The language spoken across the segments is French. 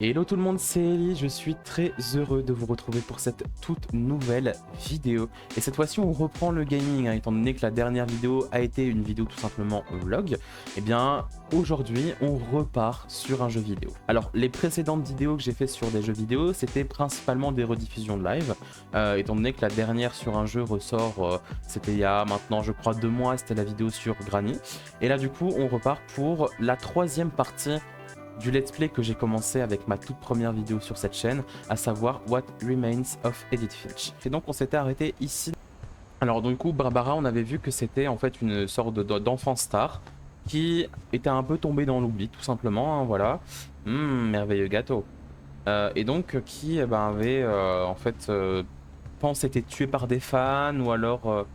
Hello tout le monde, c'est Eli, je suis très heureux de vous retrouver pour cette toute nouvelle vidéo. Et cette fois-ci on reprend le gaming, étant donné que la dernière vidéo a été une vidéo tout simplement vlog. Et bien aujourd'hui on repart sur un jeu vidéo. Alors les précédentes vidéos que j'ai fait sur des jeux vidéo c'était principalement des rediffusions de live. Étant donné que la dernière sur un jeu ressort, c'était il y a maintenant je crois 2 mois, c'était la vidéo sur Granny. Et là du coup on repart pour la troisième partie du let's play que j'ai commencé avec ma toute première vidéo sur cette chaîne, à savoir What Remains of Edith Finch. Et donc on s'était arrêté ici. Alors du coup Barbara, on avait vu que c'était en fait une sorte d'enfant star qui était un peu tombé dans l'oubli tout simplement, hein, voilà. Merveilleux gâteau. Et donc qui avait en fait pense été tué par des fans ou alors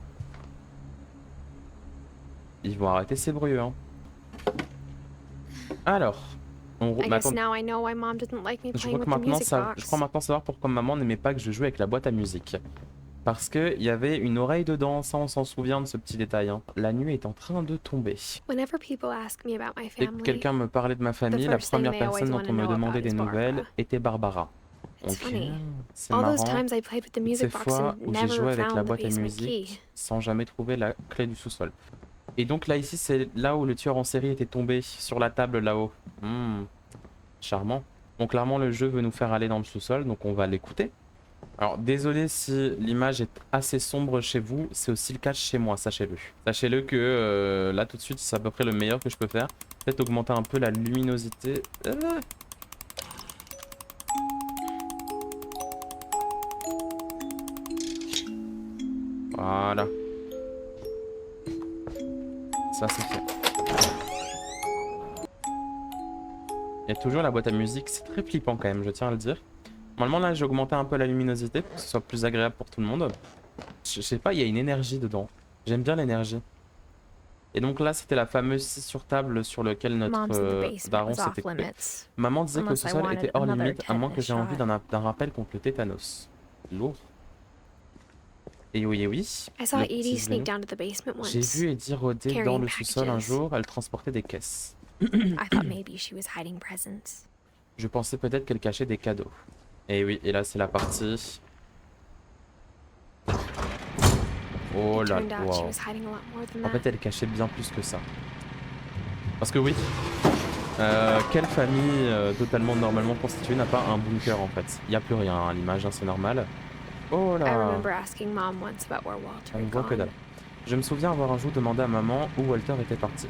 ils vont arrêter ces bruits, hein. Alors je crois maintenant savoir pourquoi maman n'aimait pas que je joue avec la boîte à musique. Parce qu'il y avait une oreille dedans, ça on s'en souvient de ce petit détail, hein. La nuit est en train de tomber. Dès que quelqu'un me parlait de ma famille, la première personne dont on me demandait des nouvelles était Barbara. Ok, c'est marrant. Ces fois où j'ai joué avec la boîte à musique sans jamais trouver la clé du sous-sol. Et donc là ici c'est là où le tueur en série était tombé, sur la table là-haut. Charmant. Donc clairement le jeu veut nous faire aller dans le sous-sol, donc on va l'écouter. Alors désolé si l'image est assez sombre chez vous, c'est aussi le cas chez moi, sachez-le. Sachez-le que là tout de suite c'est à peu près le meilleur que je peux faire. Peut-être augmenter un peu la luminosité. Voilà. Ça c'est fait. Il y a toujours la boîte à musique, c'est très flippant quand même, je tiens à le dire. Normalement là j'ai augmenté un peu la luminosité pour que ce soit plus agréable pour tout le monde. Je sais pas, il y a une énergie dedans. J'aime bien l'énergie. Et donc là c'était la fameuse scie sur table sur laquelle notre daron s'était coupé. Maman disait que le sous-sol était hors limite à moins que j'ai envie d'un rappel contre le tétanos. Lourd. Et oui, j'ai vu Eddie rôder dans le sous-sol un jour, elle transportait des caisses. Je pensais peut-être qu'elle cachait des cadeaux. Et oui, et là c'est la partie. Oh là là, wow. En fait elle cachait bien plus que ça. Parce que oui, quelle famille totalement normalement constituée n'a pas un bunker en fait? Il n'y a plus rien à l'image, hein, c'est normal. Oh là, on ne voit que dalle. Je me souviens avoir un jour demandé à maman où Walter était parti.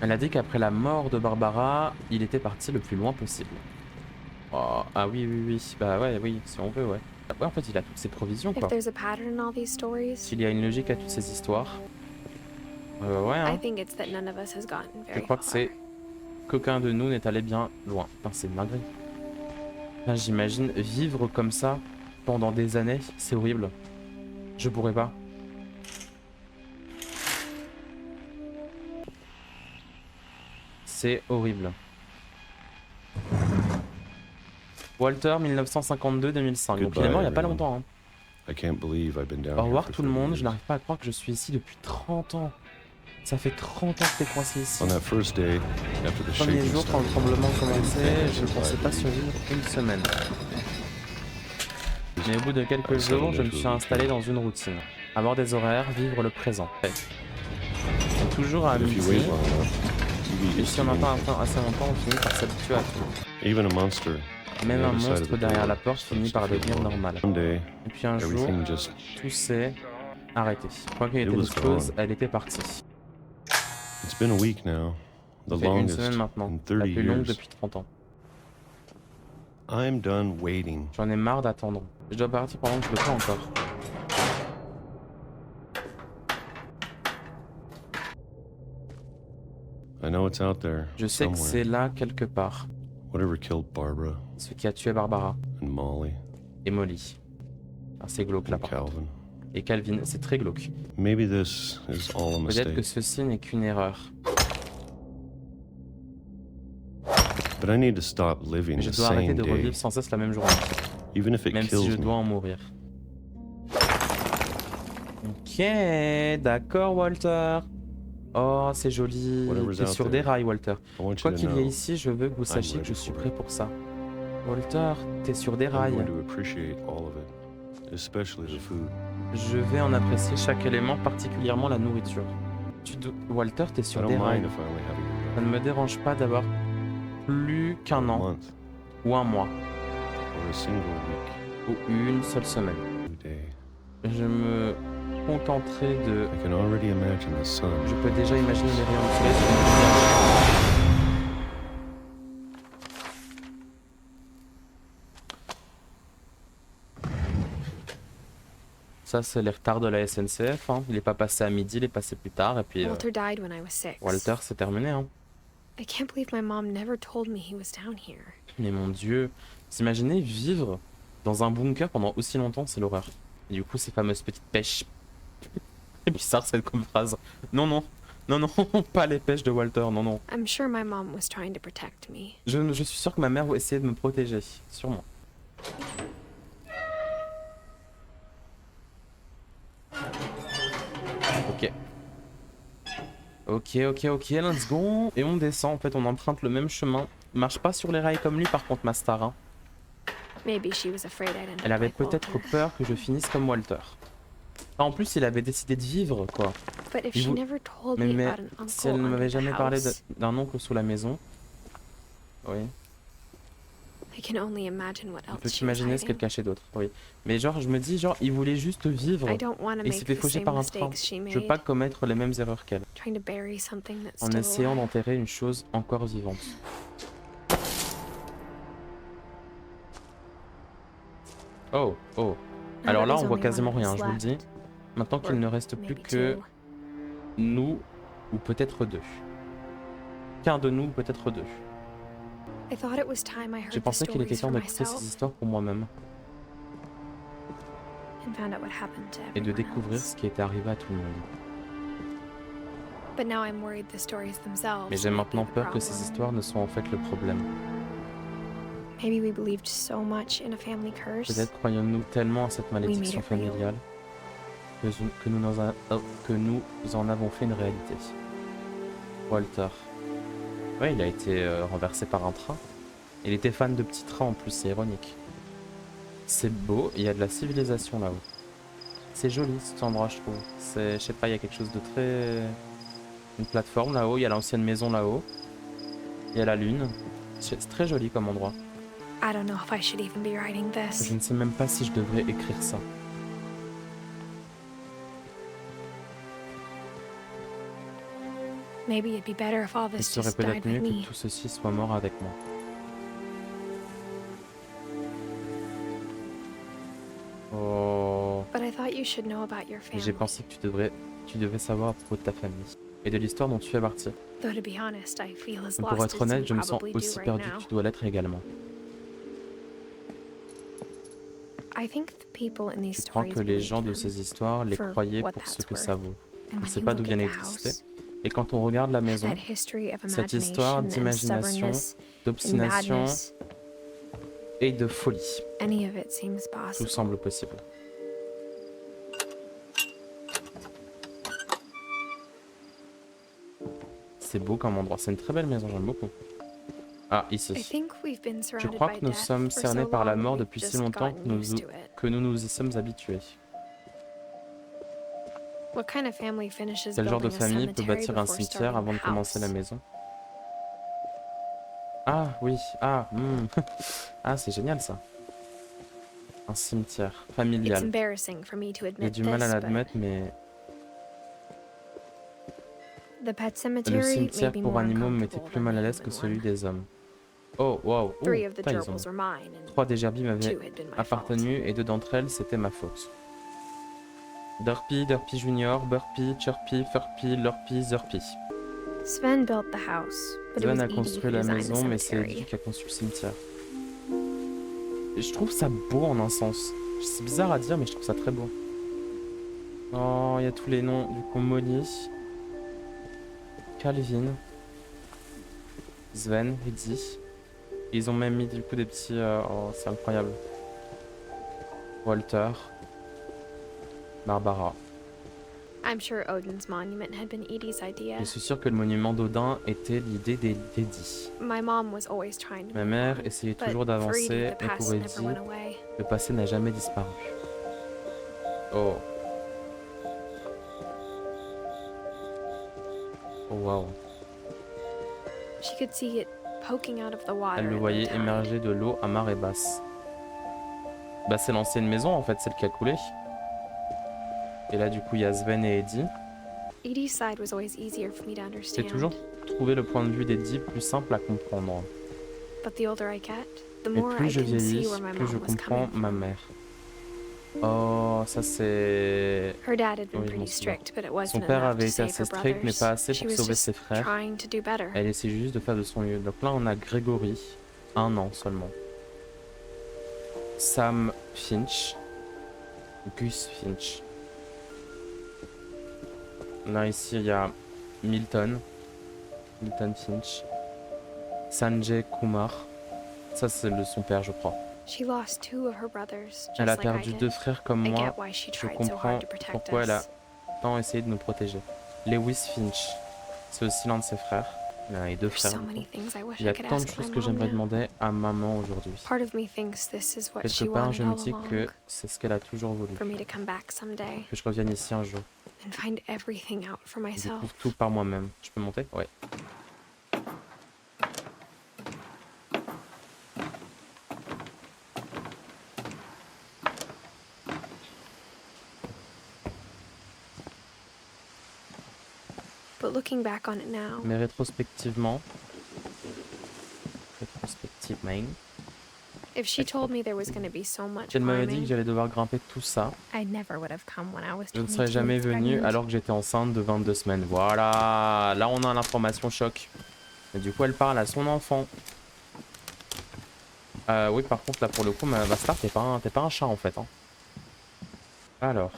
Elle a dit qu'après la mort de Barbara, il était parti le plus loin possible. Oh, ah oui, bah ouais, oui, si on veut, ouais. Ouais, en fait, il a toutes ses provisions, quoi. S'il y a une logique à toutes ces histoires. Ouais, hein. Je crois que c'est qu'aucun de nous n'est allé bien loin. Putain, c'est dingue. Là, j'imagine vivre comme ça pendant des années, c'est horrible. Je pourrais pas. C'est horrible. Walter 1952-2005. Donc finalement il n'y a pas longtemps. Hein. Au revoir tout le monde, je n'arrive pas à croire que je suis ici depuis 30 ans. Ça fait 30 ans que t'es coincé ici. Le premier jour quand le tremblement commençait, je ne pensais pas survivre une semaine. Mais au bout de quelques jours, je me suis installé dans une routine. Avoir des horaires, vivre le présent. Toujours à midi. Et si on attend assez longtemps, on finit par s'habituer à tout. Même un monstre derrière la porte finit par devenir normal. Et puis un jour, tout s'est arrêté. Quoi qu'il y ait été d'autres choses, elle était partie. Ça fait une semaine maintenant, la plus longue depuis 30 ans. J'en ai marre d'attendre. Je dois partir pendant que je le fais encore. Je sais que c'est là quelque part. Ce qui a tué Barbara. Et Molly. Ah, c'est glauque là par contre. Et Calvin, c'est très glauque. Peut-être que ceci n'est qu'une erreur. Mais je dois arrêter de revivre sans cesse la même journée. Même si je dois en mourir. Ok, d'accord Walter. Oh, c'est joli. Whatever's T'es out sur des there, rails, Walter. I want Quoi you to qu'il y ait know ici, je veux que vous sachiez que je ready suis for prêt it. pour ça. Walter, t'es sur des I'm rails. going to appreciate all of it, especially the food. Je vais en apprécier chaque élément, particulièrement la nourriture. Walter, t'es I sur don't des rails. mind if I only have a year Ça ne left, me dérange pas d'avoir plus or qu'un a an month, ou un mois or a single week, ou une seule semaine. a day. Je me contenterai de... I can already imagine the sun. Je peux déjà imaginer les rayons de soleil sur mon visage. Ça, c'est les retards de la SNCF. Hein. Il est pas passé à midi, il est passé plus tard. Et puis, Walter died when I was 6. Walter, c'est terminé. Hein. I can't believe my mom never told me he was down here. Mais mon Dieu, vous imaginez vivre dans un bunker pendant aussi longtemps, c'est l'horreur. Et du coup, ces fameuses petites pêches. C'est bizarre cette comme phrase. Non, non, non, non, pas les pêches de Walter, non, non. I'm sure my mom was trying to protect me. Je suis sûr que ma mère essayait de me protéger, sûrement. Ok. Ok, let's go. Et on descend, en fait, on emprunte le même chemin. Marche pas sur les rails comme lui, par contre, ma star. Hein. Maybe she was afraid I'd end Elle up avait like peut-être Walter. peur que je finisse comme Walter. Ah, en plus, il avait décidé de vivre, quoi. But if Il she vou- never told Mais, me about an si uncle elle ne under m'avait the jamais parlé house, d'un oncle sous la maison... Oui. I can only imagine what On else peut she was imaginer ce qu'elle hiding. cachait d'autre, oui. Mais genre, je me dis, genre, il voulait juste vivre. I don't want to Et il make s'est fait the faucher same par un train. mistakes she Je veux made, pas commettre les mêmes erreurs qu'elle. trying to bury something that's En still essayant alive. d'enterrer une chose encore vivante. Oh, oh. Now Alors that là, there's on voit only one quasiment of rien, us je vous le dis. left, Maintenant qu'il or ne reste plus maybe que two. nous, ou peut-être deux. Qu'un de nous, ou peut-être deux. I thought it was time I heard J'ai the pensé qu'il était stories temps for d'écouter ces myself histoires pour moi-même. and found out what happened to Et de everyone découvrir else. ce qui était arrivé à tout le monde. But now I'm worried the stories themselves Mais j'ai might be maintenant the peur que ces problem. histoires ne soient en fait le problème. Maybe we believed so much in a family curse. Peut-être croyons-nous tellement à cette malédiction it real. familiale que nous en avons fait une réalité. Walter. Ouais, il a été renversé par un train. Il était fan de petits trains en plus, c'est ironique. C'est beau, il y a de la civilisation là-haut. C'est joli cet endroit, je trouve. Je sais pas, il y a quelque chose de très... Une plateforme là-haut, il y a l'ancienne maison là-haut. Il y a la lune. C'est très joli comme endroit. I don't know if I should even be writing this. Je ne sais même pas si je devrais écrire ça. Maybe it'd be better if all Il this serait just died peut-être mieux with que me. tout ceci soit mort avec moi. Oh... But I thought you should know about your J'ai family. pensé que tu devais savoir à propos de ta famille. Et de l'histoire dont tu fais partie. Though to be honest, I feel as Mais pour lost être as honnête, you je me sens probably do aussi right perdu now. que tu dois l'être également. I think the people in these Je crois stories que les believed gens de them. ces histoires les for croyaient what pour ce that's que worth. ça vaut. And On ne when sait you pas look d'où at vient the l'électricité. house, Et quand on regarde la maison, that history of cette histoire imagination and d'imagination, stubbornness and d'obstination madness, et de folie, any of it seems tout possible. semble possible. C'est beau comme endroit, c'est une très belle maison, j'aime beaucoup. Ah, I ici. think we've been Je surrounded crois by que nous death sommes for cernés so par la long, mort we've depuis si just longtemps gotten used to it. que nous nous y sommes habitués. What kind of family finishes Quel genre de building a famille peut cemetery bâtir un before cimetière starting avant de the commencer la house? maison? Ah oui, ah, ah c'est génial ça. Un cimetière It's familial. embarrassing for me to J'ai admit du mal à this, but l'admettre, mais the pet le cemetery cimetière made me pour more animaux me mettait uncomfortable plus than mal à the l'aise que human celui one. des hommes. Oh, wow, oh, 3 of the putain, ils ont... gerbils are mine, and 3 des gerbilles m'avaient 2 had been my fault. appartenu et 2 d'entre elles, c'était ma faute. Derpy, Derpy Junior, Burpy, Chirpy, Furpy, Lurpy, Zurpy. Sven built the house, but it Sven was a Edie construit who la designed the maison, mais c'est Eddie cemetery. qui a construit le cimetière. Et je trouve ça beau en un sens. C'est bizarre à dire, mais je trouve ça très beau. Oh, il y a tous les noms. Du coup, Molly, Calvin, Sven, Eddie. Et ils ont même mis du coup des petits... Oh, c'est incroyable. Walter, Barbara. I'm sure Odin's monument had been Edie's idea. Je suis sûr que le monument d'Odin était l'idée d'Eddie. My mom was always trying to Ma move mère on, essayait but toujours for Edie, d'avancer, the et past pour never Eddie, went away. le passé n'a jamais disparu. Oh. Oh waouh. She could see it poking out of the water. Elle le at the voyait time. émerger de l'eau à marée basse. Bah c'est l'ancienne maison en fait, celle qui a coulé. Et là du coup il y a Sven et Eddie. Edie's side was always easier for me to J'ai understand. toujours trouvé le point de vue d'Eddie plus simple à comprendre. But the older I get, the Et more I plus je can see vieillis, where my plus je mom was comprends coming ma from. mère. Oh, ça c'est... Her dad had been Oui, je m'en pretty souviens. strict, but it Son wasn't père enough avait to été save assez her strict, mais brothers. pas assez She pour was sauver just ses frères. trying to do better. Elle essaie juste de faire de son mieux. Donc là on a Grégory, 1 an seulement. Sam Finch. Gus Finch. Là ici il y a Milton. Milton Finch. Sanjay Kumar. Ça c'est son père je crois. She lost 2 of her brothers, just Elle a like I perdu did. 2 frères comme I moi. get why she Je tried so comprends hard to protect pourquoi elle a us. tant essayé de nous protéger. Lewis Finch. C'est aussi l'un de ses frères. Il a 2 There's frères. so many things I wish Il y a I could tant de ask choses my que mom j'aimerais now. demander à maman aujourd'hui. Part of me thinks this is what she Quelque part, wanted je me all dis along, que c'est ce qu'elle a toujours voulu. for me to come back someday Que je revienne ici un jour. and find everything out for Je myself. découvre tout par moi-même. Je peux monter? Ouais. But looking back on it now, Mais rétrospectivement, if she told me there was going to be so much si elle m'avait dit que climbing, j'allais devoir grimper tout ça, I never would have come when I was je ne 22 serais jamais and venu pregnant. alors que j'étais enceinte de 22 semaines. Voilà, là on a l'information choc. Et du coup elle parle à son enfant. Oui par contre là pour le coup ma Bastard t'es pas un chat en fait. Hein. Alors,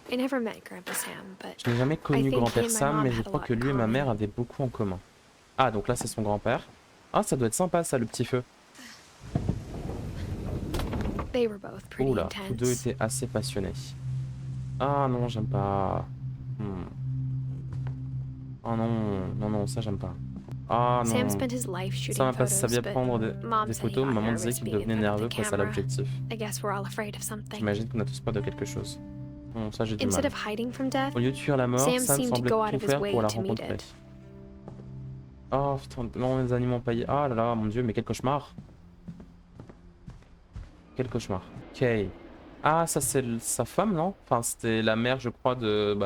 I never met Grandpa Sam, but je n'ai jamais connu I think grand-père he and my Sam mom mais je had a crois lot que in lui et ma common. mère avaient beaucoup en commun. Ah donc là c'est son grand-père. Ah ça doit être sympa ça le petit feu. they were both pretty Oula, tous deux intense. étaient assez passionnés. Ah non, j'aime pas. Oh non, non, non, ça j'aime pas. Ah non. Sam spent his life shooting Ça m'a passé sa vie à photos, prendre but des Mom said he photos. got Maman nervous disait qu'il being in devenait front of nerveux the face à camera. l'objectif. I guess we're all afraid of something. J'imagine qu'on a tous peur de quelque chose. Bon, ça j'ai du Instead mal. of hiding from death, Au lieu de fuir la mort, Sam Sam seemed to semblait go out tout of his faire way pour la to meet rencontrer. it. Oh putain, non, les animaux empaillés. Ah là là, mon dieu, mais quel cauchemar. Quel cauchemar. Ok. Ah, ça c'est sa femme, non? Enfin, c'était la mère, je crois, de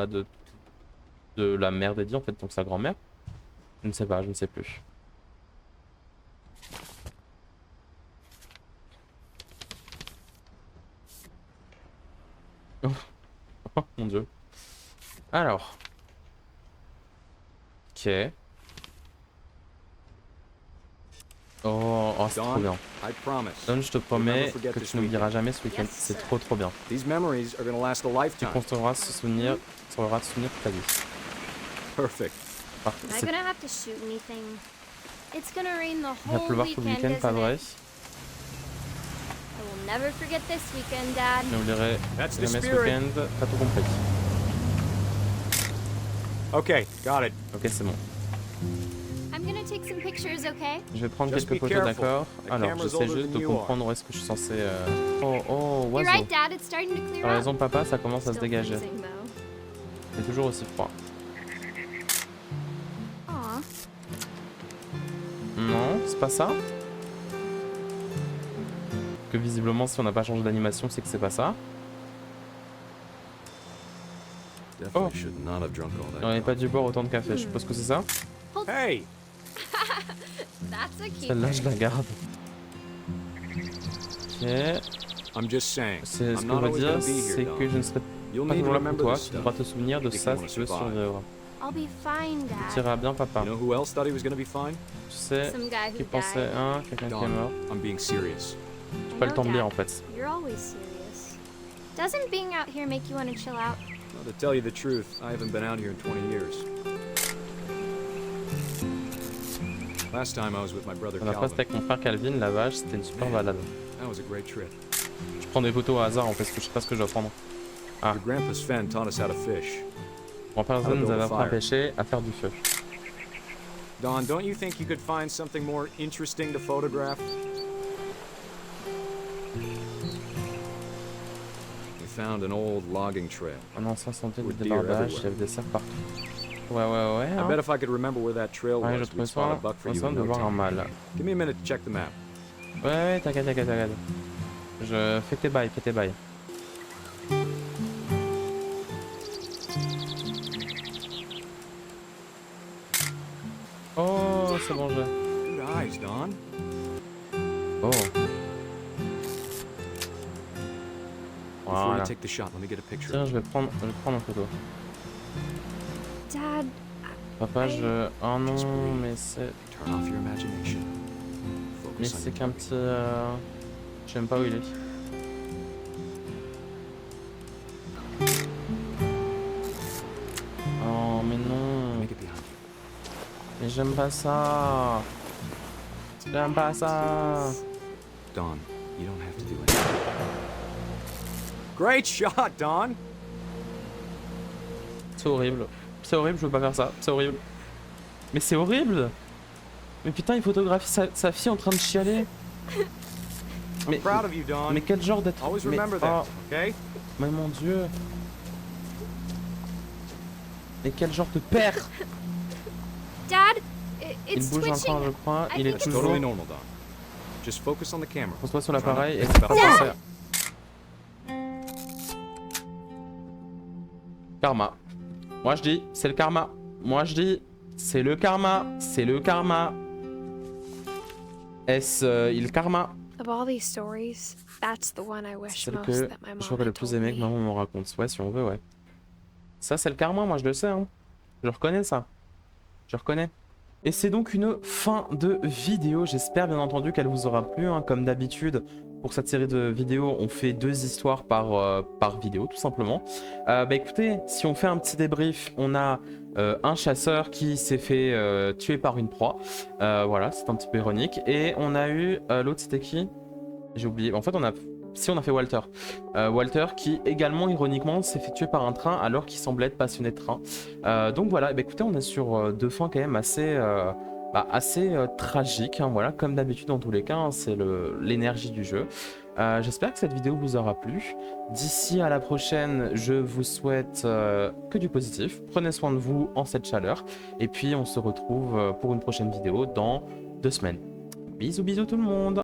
la mère d'Eddie, en fait, donc sa grand-mère. Je ne sais pas, je ne sais plus. Oh, oh mon dieu. Alors. Ok. Oh, c'est trop bien. I promise. Don, je te promets forget que this tu n'oublieras jamais ce week-end. C'est trop bien. These memories are gonna last a Tu lifetime. construiras ce souvenir, tu auras ce souvenir toute ta vie. Perfect. Parfait. Am I gonna have to shoot anything? It's gonna rain the Il va whole pleuvoir tout le weekend, week-end, pas isn't vrai? it? I will never forget this weekend, Dad. Je n'oublierai That's the jamais ce spirit. week-end. T'as tout compris. Okay, got it. Ok, c'est bon. I'm gonna take some pictures, okay? Je vais prendre Just quelques be photos, careful. d'accord? The Alors, camera's j'essaie older juste than de you are. comprendre où est-ce que je suis censé... Oh, You're oiseau. right, Dad. It's starting to clear T'as up. raison, papa, ça commence à se Still dégager. freezing, though. C'est toujours aussi froid. Aw. Non, c'est pas ça? Que visiblement, si on n'a pas changé d'animation, c'est que c'est pas ça. Definitely should not have drunk all On that. n'avait pas dû boire autant de café, je suppose que c'est ça? Hey, That's a cute Celle-là, je la garde. Ok. I'm just saying. C'est ce I'm qu'on not veut always dire, gonna be c'est here, que je ne Don. serai You'll pas need to toujours là pour remember toi. this Tu devras stuff. te souvenir de if you ça wanna si tu veux survive. survivre. I'll be fine, Tu Dad. iras bien, papa. You know who else thought he was gonna be fine? Tu sais Some guy qui who pensait, died. hein, quelqu'un qui est Don, mort. I'm being serious. J'ai I pas le know, temps de lire Dad. en fait. You're always serious. Doesn't being out here make you want to chill out? Well, to tell you the truth, I haven't been out here in 20 years. Last time I was with my brother La fois c'était Calvin. avec mon frère Calvin, la vache, c'était une super balade. That was a great trip. Je prends des photos au hasard en fait, parce que je sais pas ce que je dois prendre. Ah, Your grandpa's Fen taught us how to fish. Grand-père nous avait appris à pêcher, à faire du feu. Don, don't you think you could find something more interesting to photograph? We found an old logging trail. Un ancien sentier de With deer débardage, il y everywhere. avait des cerfs partout. Ouais, I hein. bet if I could remember where that trail Ouais, je was, trouve we'd spot a ça buck for you intéressant in de no voir un time. mâle. Give me a minute to check the map. Ouais, t'inquiète. Je fais tes bails, Oh, c'est bon, Good eyes, Don. Oh. Before Voilà. you take the shot, let me get a picture. Tiens, je vais prendre en photo. Dad, Papa, je... Oh non, mais c'est... Turn off your imagination. Mais Focus on c'est your qu'un petit... Je sais même pas où il est. Oh, mais non. Make it behind you. Mais j'aime pas ça. J'aime pas ça. Don, you don't have to do anything. Great shot, Don. C'est horrible. C'est horrible, je veux pas faire ça. C'est horrible. Mais c'est horrible. Mais putain, il photographie sa fille en train de chialer. Mais, Proud of you, Don. mais quel genre d'être... Always mais, remember that, oh, okay? mais mon dieu. Mais quel genre de père. Dad, Il it's bouge twitching. encore, je crois. I Il est think That's it's- toujours... totally normal, Don. Just focus on the camera. Pose-toi sur l'appareil et Dad! c'est pas français. Karma. Moi je dis, c'est le karma. Moi je dis, c'est le karma. C'est le karma. Est-ce il karma? Of all these stories, that's the one I wish Celle most que that my mom j'aurais le had plus told aimé que me. maman me raconte. Ouais, si on veut, ouais. Ça, c'est le karma, moi je le sais. Hein. Je reconnais ça. Je reconnais. Et c'est donc une fin de vidéo. J'espère bien entendu qu'elle vous aura plu. Hein. Comme d'habitude, pour cette série de vidéos, on fait 2 histoires par vidéo, tout simplement. Bah écoutez, si on fait un petit débrief, on a un chasseur qui s'est fait tuer par une proie. Voilà, c'est un petit peu ironique. Et on a eu... l'autre, c'était qui? J'ai oublié. En fait, on a fait Walter. Walter qui également, ironiquement, s'est fait tuer par un train alors qu'il semblait être passionné de train. Donc voilà, bah, écoutez, on est sur 2 fins quand même assez tragiques. Hein, voilà, comme d'habitude dans tous les cas, hein, c'est l'énergie du jeu. J'espère que cette vidéo vous aura plu. D'ici à la prochaine, je vous souhaite que du positif. Prenez soin de vous en cette chaleur. Et puis, on se retrouve pour une prochaine vidéo dans 2 semaines. Bisous, bisous tout le monde!